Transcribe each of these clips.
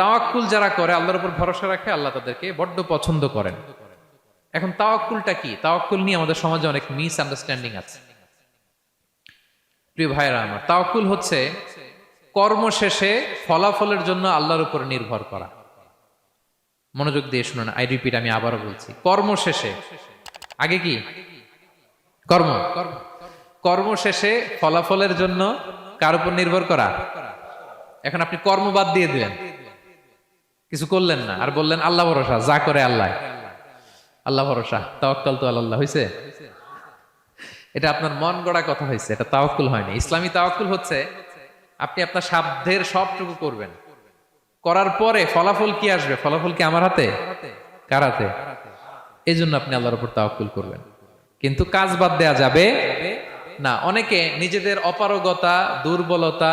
তাওয়াক্কুল যারা করে, আল্লাহর উপর ভরসা রাখে, আল্লাহ তাদেরকে বড্ড পছন্দ করেন। এখন তাওয়াক্কুলটা কি? তাওয়াক্কুল নিয়ে আমাদের সমাজে অনেক মিস আন্ডারস্ট্যান্ডিং আছে। প্রিয় ভাইরা আমার, তাওয়াক্কুল হচ্ছে কর্ম শেষে ফলাফলের জন্য আল্লাহর উপর নির্ভর করা। মনোযোগ দিয়ে শুনুন, আই রিপিট, আমি আবারও বলছি, কর্ম শেষে, আগে কি কর্ম, কর্ম শেষে ফলাফলের জন্য কার উপর নির্ভর করা। এখন আপনি কর্ম বাদ দিয়ে দিলেন, কিছু করলেন না, আর বললেন আল্লাহ ভরসা, যা করে আল্লাহ, আল্লাহ ভরসা, তাওয়াক্কাল তো আল্লাহ হইছে। এটা আপনার মন গড়া কথা হয়েছে, এটা তাওয়াক্কুল হয়নি। ইসলামী তাওয়াক্কুল হচ্ছে আপনি আপনার সাধ্যের সবটুকু করবেন, করার পরে ফলাফল কি আসবে, ফলাফল কি আমার হাতে, কার হাতে? এই জন্য আপনি আল্লাহর উপর তাওয়াক্কুল করবেন, কিন্তু কাজ বাদ দেয়া যাবে না। অনেকে নিজেদের অপারগতা, দুর্বলতা,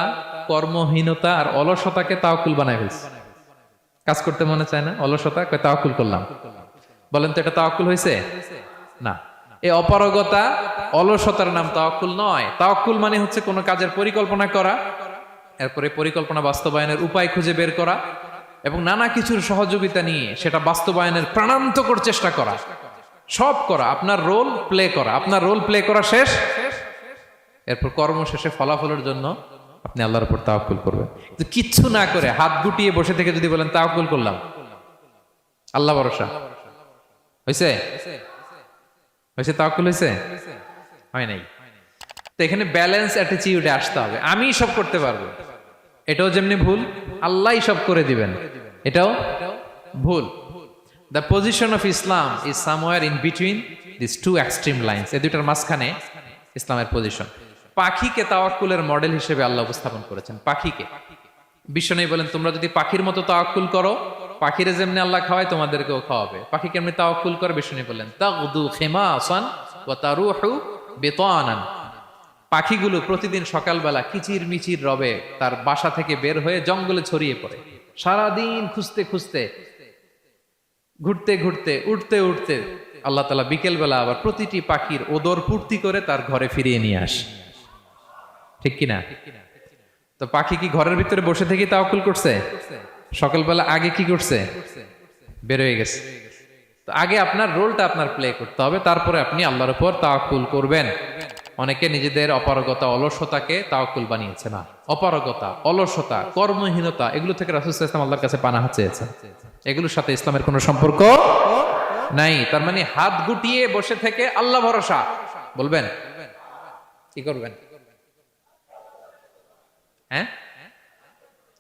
কর্মহীনতা আর অলসতাকে তাওয়াক্কুল বানায় ফেলছে। কাজ করতে মনে চায় না, অলসতা, কয় তাওয়াক্কুল করলাম। বলেন তো এটা তাওয়াক্কুল হয়েছে? না। এই অপারগতা, অলসতার নাম তাওয়াক্কুল নয়। তাওয়াক্কুল মানে হচ্ছে কোনো কাজের পরিকল্পনা করা, এরপরে পরিকল্পনা বাস্তবায়নের উপায় খুঁজে বের করা এবং নানা কিছুর সহযোগিতা নিয়ে সেটা বাস্তবায়নের প্রাণান্তকর চেষ্টা করা, সব করা, আপনার রোল প্লে করা। আপনার রোল প্লে করা শেষ, এরপর কর্ম শেষে ফলাফলের জন্য আপনি আল্লাহর উপর তাওয়াক্কুল করবেন। কিন্তু কিচ্ছু না করে হাত গুটিয়ে বসে থেকে যদি বলেন তাওয়াক্কুল করলাম, আল্লাহ ভরসা, হয়েছে? হয়েছে? তাওয়াক্কুল হয়েছে? হয় নাই। তো এখানে ব্যালেন্স অ্যাটিটিউডে আসতে হবে। আমি সব করতে পারবো, এটাও যেমনি ভুল, আল্লাহই সব করে দিবেন, এটাও ভুল। The position of Islam is somewhere in between this two extreme lines. এই দুইটার মাঝখানে ইসলামের পজিশন। পাখিকে তাওয়াক্কুলের মডেল হিসেবে আল্লাহ উপস্থাপন করেছেন। পাখিকে বিশ্বনবী বলেন, তোমরা যদি পাখির মতো তাওয়াক্কুল করো, পাখিরে যেমনি আল্লাহ খাওয়ায় তোমাদেরকেও খাওয়াবে। পাখি কেমনি তাওয়াক্কুল করে? বিশ্বনবী বলেন, তাগদু খিমাসান ওয়া তারুহু বিতানান। পাখিগুলো প্রতিদিন সকালবেলা কিচির মিচির রবে তার বাসা থেকে বের হয়ে জঙ্গলে ছড়িয়ে পড়ে, সারাদিন খুঁজতে খুঁজতে, ঘুরতে ঘুরতে, উঠতে উঠতে আল্লাহ তাআলা বিকেল বেলা আবার প্রতিটি পাখির ওদর পূর্তি করে তার ঘরে ফিরিয়ে নিয়ে আসে। ঠিক কিনা? তো পাখি কি ঘরের ভিতরে বসে থেকে তাওয়াক্কুল করছে? সকালবেলা আগে কি করছে? বের হয়ে গেছে। তো আগে আপনার রোলটা আপনার প্লে করতে হবে, তারপরে আপনি আল্লাহর উপর তাওয়াক্কুল করবেন। অনেকে নিজেদের অপারগতা, অলসতাকে তাওয়াক্কুল বানিয়েছে। না, অপারগতা, অলসতা, কর্মহীনতা, এগুলো থেকে রাসূল সাল্লাল্লাহু আলাইহি ওয়াসাল্লাম আল্লাহর কাছে পানাহ চেয়েছেন। এগুলোর সাথে ইসলামের কোনো সম্পর্ক নাই। তার মানে হাত গুটিয়ে বসে থেকে আল্লাহ ভরসা বলবেন, কি করবেন? হ্যাঁ,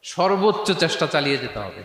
সর্বোচ্চ চেষ্টা চালিয়ে যেতে হবে।